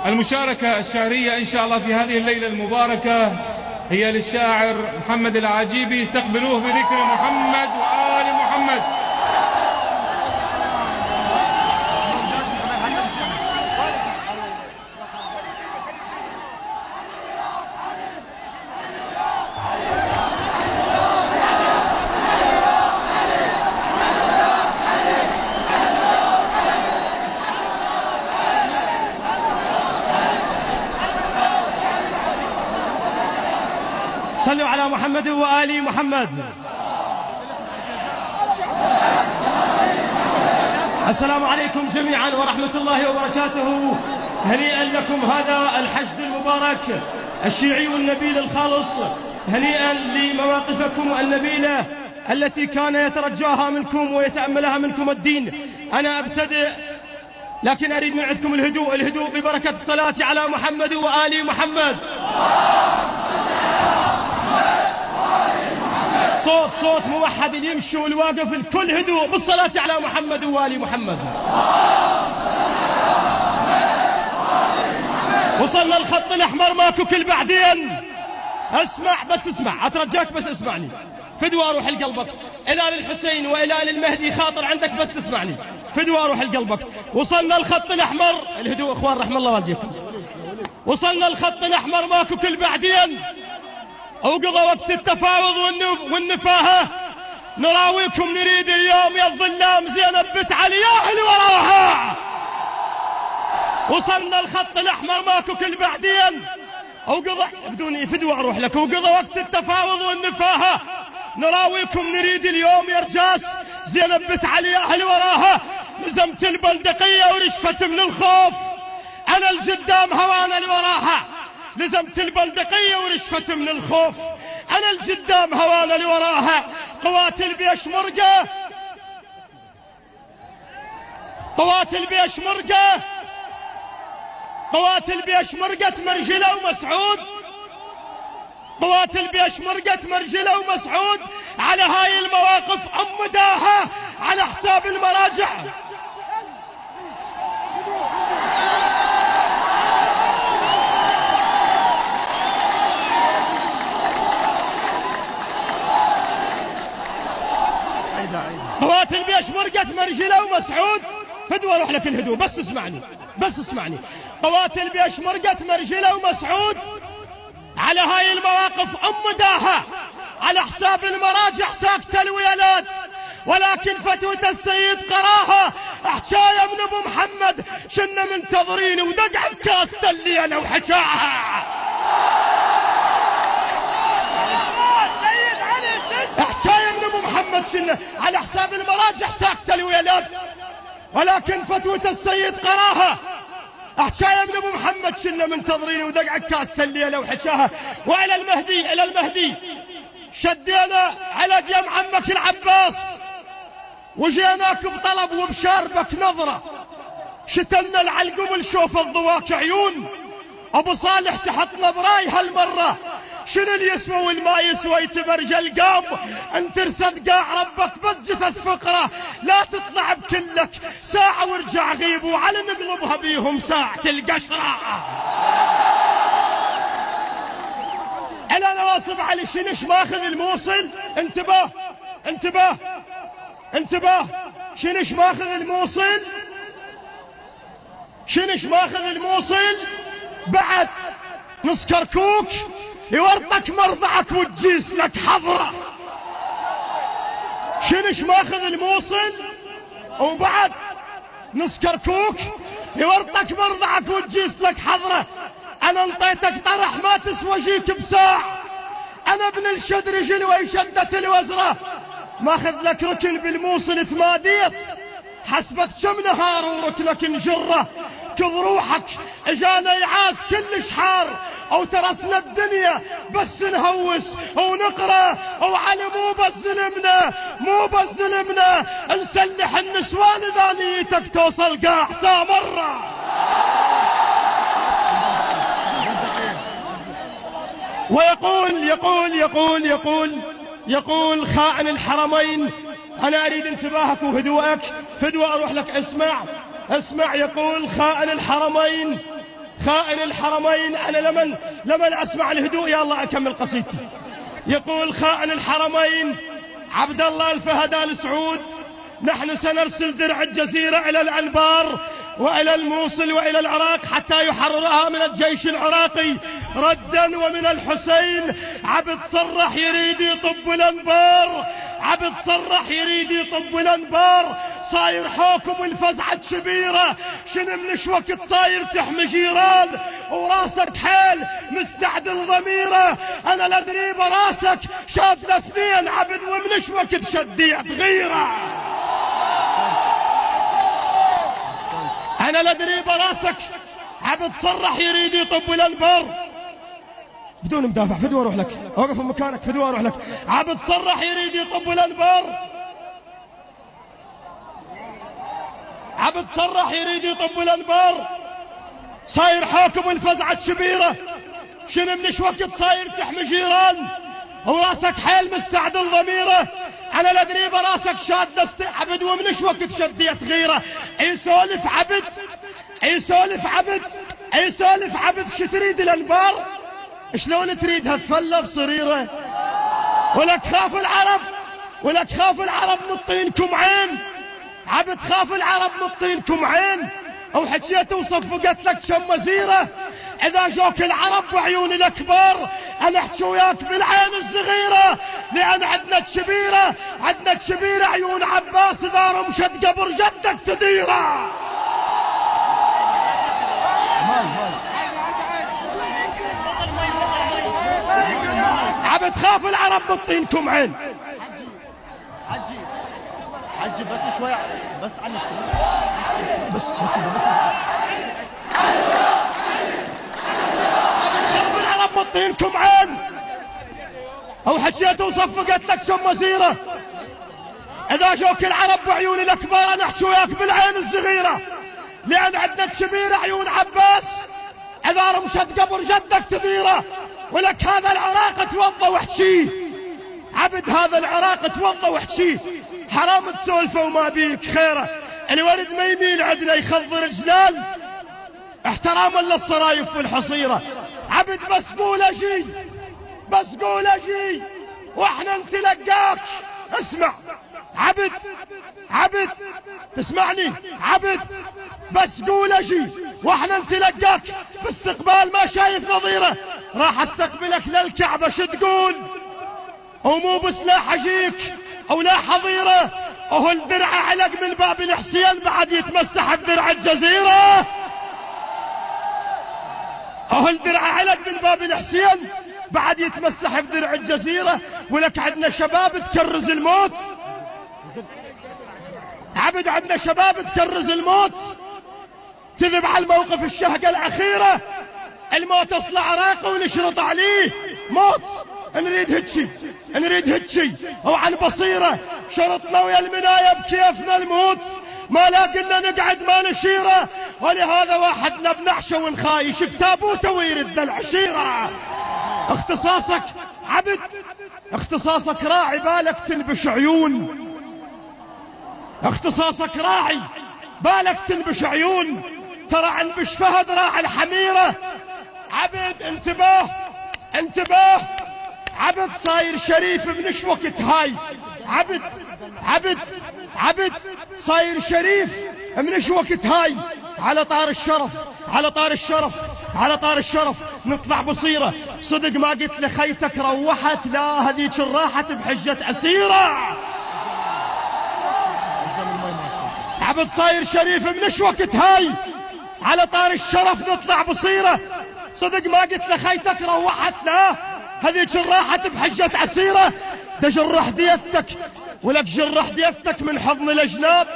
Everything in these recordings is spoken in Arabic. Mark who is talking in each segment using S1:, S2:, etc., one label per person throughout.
S1: المشاركة الشعرية إن شاء الله في هذه الليلة المباركة هي للشاعر محمد العجيبي. استقبلوه بذكر محمد وآل محمد.
S2: صلوا على محمد وآل محمد. السلام عليكم جميعا ورحمة الله وبركاته. هنيئا لكم هذا الحشد المبارك الشيعي النبيل الخالص. هنيئا لمواقفكم النبيلة التي كان يترجاها منكم ويتأملها منكم الدين. أنا أبتدئ لكن أريد من عندكم الهدوء ببركة الصلاة على محمد وآل محمد. صوت موحد، اللي يمشي والواقف الكل هدوء بالصلاة على محمد وآل محمد. وصلنا الخط الأحمر ماكو كل بعدين. اسمع أترجاك بس اسمعني فدوى أروح لقلبك. إلى للحسين وإلى للمهدي خاطر عندك بس تسمعني فدوى أروح لقلبك. وصلنا الخط الأحمر. الهدوء إخوان رحم الله والديكم. وصلنا الخط الأحمر ماكو كل بعدين. وقضى وقت التفاوض والنفاهة. نراويكم نريد اليوم يا الظلام زينب بنت علي يا اللي وراها. وصلنا الخط الأحمر ماكو كل بعدين. وقضى بدون فدوى أروح لك. وقضى وقت التفاوض والنفاهة. نراويكم نريد اليوم يا رجاس زينب بنت علي يا اللي وراها. لزمت البندقية ورشفت من الخوف. أنا الجدام هوانا اللي وراها. لزمت البلدقية ورشفت من الخوف. أنا الجدام هوانا اللي وراها. قواتل بيشمرقة قواتل بيشمرقة مرجلة ومسعود. قواتل بيشمرقة مرجلة ومسعود. على هاي المواقف أمداها على حساب المراجع. قواتل بيشمرقة مرجلة ومسعود. فدوى اروح لك الهدوء بس اسمعني. قواتل بيشمرقة مرجلة ومسعود. على هاي المواقف أمداها على حساب المراجع ساكتة الويلات. ولكن فتوة السيد قراها. حكاية من ابو محمد شنا منتظرين ودق عكاس الليلة وحكاها. حكاية من ابو محمد شنا على حساب المراجع ساكتة الويلات. ولكن فتوة السيد قراها. حكاية من ابو محمد شنا منتظرين ودق عكاس الليلة وحكاها. والى المهدي شدينا على ديم عمك العباس وجيناك بطلب وبشاربك نظرة. شتلنا العلقم شوف الضواك عيون. ابو صالح تحطنا براي هالمرة. شنو اللي يسوى والما يسوى يتبرج القام. انت ارسد قاع ربك بس جثث فقرة. لا تطلع بكلك ساعة وارجع غيب وعلى نقلبها بيهم ساعة القشرة. انا نواصب علي شنش ماخذ الموصل. انتباه شنش ماخذ الموصل. بعد نص كركوك يورطك مرضعك وتجيس لك حضرة. شنش ماخذ الموصل وبعد نص كركوك يورطك مرضعك وتجيس لك حضرة. انا انطيتك طرح ما تسوى جيك بساع. انا ابن الشدر جلوي شدة الوزرة. ماخذ لك ركن بالموصل تماديط. حسبت كم نهار وركلك نجرة. كذ روحك اجانا يعاس كلش حار. او ترسنا الدنيا بس نهوس ونقرا. وعلي مو بس ظلمنا نسلح النسوان اذا نيتك توصل قاع سامرة. ويقول خائن الحرمين. انا اريد انتباهك وهدوءك. فدوى اروح لك. اسمع. يقول خائن خائن الحرمين. أنا لمن أسمع الهدوء يا الله أكمل قصيدتي. يقول خائن الحرمين عبد الله الفهد آل سعود: نحن سنرسل درع الجزيرة إلى الأنبار وإلى الموصل وإلى العراق حتى يحررها من الجيش العراقي ردا. ومن الحسين عبد صرح يريد يطب الأنبار، عبد صرح يريد يطب الأنبار. صاير حوكم الفزعة شبيرة، شنو منش وقت صاير تحمي جيران وراسك حيل مستعدل ضميره. انا لا ادري براسك شاد اثنين عبد ومنش وقت شديت غيره. انا لا ادري براسك عبد صرح يريد يطب الانبار. بدون مدافع فدوى اروح لك، اوقف مكانك فدوى اروح لك. عبد صرح يريد يطب الانبار، عبد صرح يريد يطب الانبار. صاير حاكم الفزعة شبيرة، شنو منش وقت صاير تحمي جيران وراسك حيل مستعدل ضميره. انا لا ادري براسك شاد عبد ومنش وقت شديت غيره. يسولف عبد، يسولف عبد، يسولف عبد. شو تريد الانبار؟ شلون تريدها تفلى بصريره؟ ولك خاف العرب، ولك خاف العرب نطينكم عين. عبد خاف العرب نطينكم عين. وحكيت وصفقت لك شمزيره. اذا جوك العرب بعيون الكبار انا احكي وياك بالعين الصغيره، لان عندنا كبيره، عندنا كبيره عيون عباس اذا رمشت قبر جدك تديره. عبد خاف العرب نطينكم عين.
S3: حجي بس شوي بس عن
S2: بس خاف العرب نطينكم عين. او حكيت وصفقت لك شمزيره. اذا جوك العرب بعيون الاكبار انا احكي وياك بالعين الصغيره، لان عندنا كبيره عيون عباس اذا رمشت قبر جدك تديره. ولك هذا العراق توضى واحكيه عبد، هذا العراق توضى واحكيه. حرام تسولفه وما بيك خيره. الورد ما يميل عندنا يخضر جلال احتراما للصرايف والحصيره. عبد بس قول اجي، بس قول اجي واحنا نتلقاك. اسمع عبد، عبد تسمعني عبد، بس قول اجي واحنا نتلقاك باستقبال ما شايف نظيره. راح استقبلك للكعبه شو تقول؟ ومو بسلاح اجيك او لا حظيره. وهو الدرع علق من باب الحسين بعد يتمسح بدرع الجزيره. وهو الدرع علق من باب الحسين بعد يتمسح بدرع الجزيره. ولك عندنا شباب تكرز الموت عبد، عندنا شباب تكرز الموت تذب على الموقف الشهقه الاخيره. الموت اصلع عراقه ونشرط عليه موت. نريد هتشي، نريد هتشي وعن بصيره. شرطنا ويا المنايه بكيفنا الموت، ما لاقلنا نقعد ما نشيره. ولهذا واحدنا بنعشه ونخايش بتابوته ويرد العشيره. اختصاصك عبد، اختصاصك راعي بالك تنبش عيون. اختصاصك راعي بالك تنبش عيون. ترى عنبش فهد راعي الحميره. عبد انتباه، انتباه. عبد صاير شريف منش وقت هاي. عبد، عبد، عبد صاير شريف منش وقت هاي. على طار الشرف، على طار الشرف، على طار الشرف نطلع بصيرة. صدق ما قلت لخيتك روحت؟ لا هذيك راحت بحجة أسيرة. عبد صاير شريف منش وقت هاي. على طار الشرف نطلع بصيرة. صدق ما قلت لخيتك روحت؟ لا هذيك راحت بحجة أسيرة. ده جرح ديتك، ولك جرح ديتك من حضن الأجناب،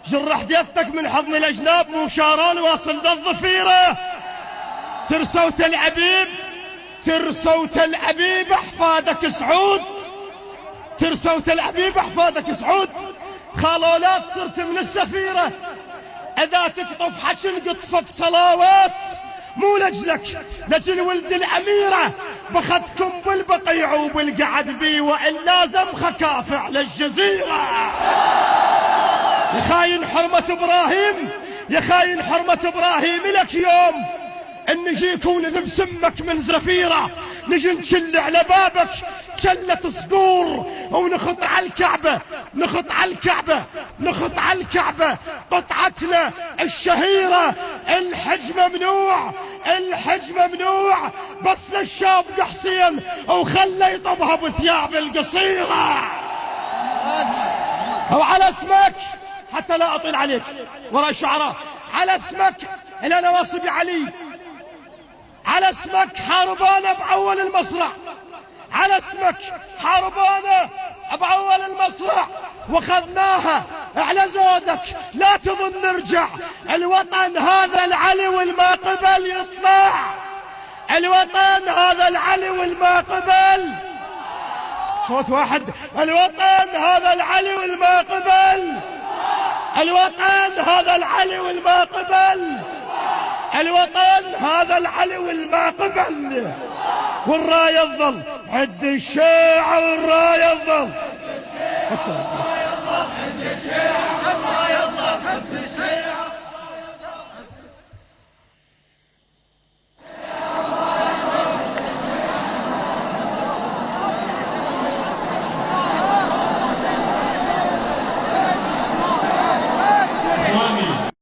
S2: جرح ديتك من حضن الأجناب. مو شاران واصل ذا الظفيرة. ترسوا العبيب، ترسوا العبيب أحفادك سعود، ترسوا العبيب أحفادك سعود. خالولات صرت من السفيرة. إذا تقطف حشن قطفك صلاوات. مو لجلك لجل ولد الأميرة بخدكم بالبقيع وبالقعد بي، وإلا زمخة كافع للجزيرة. يا خاين حرمة إبراهيم، يا خاين حرمة إبراهيم لك يوم ان نجيك ونذب سمك من زفيرة، نجي نشل على بابك شلة صقور ونخط على الكعبة، نخط على الكعبة، نخط على الكعبة قطعتنا الشهيرة. الحج ممنوع، الحج ممنوع، بس للشاب حسين وخلى يطبها بثياب القصيرة. وعلى اسمك حتى لا اطيل عليك وراء الشعراء، على اسمك الى نواصب علي، على اسمك حاربانا باول المصرع، على اسمك حاربانا باول المصرع وخذناها على زودك. لا تظن نرجع، الوطن هذا العلي والما قبل يطلع، الوطن هذا العلي والما قبل. صوت واحد، الوطن هذا العلي والما قبل، الوطن هذا العلي والما قبل، الوطن هذا العلي والما قبل. والراية تظل عد الشيعة، والراية تظل عد الشيعة.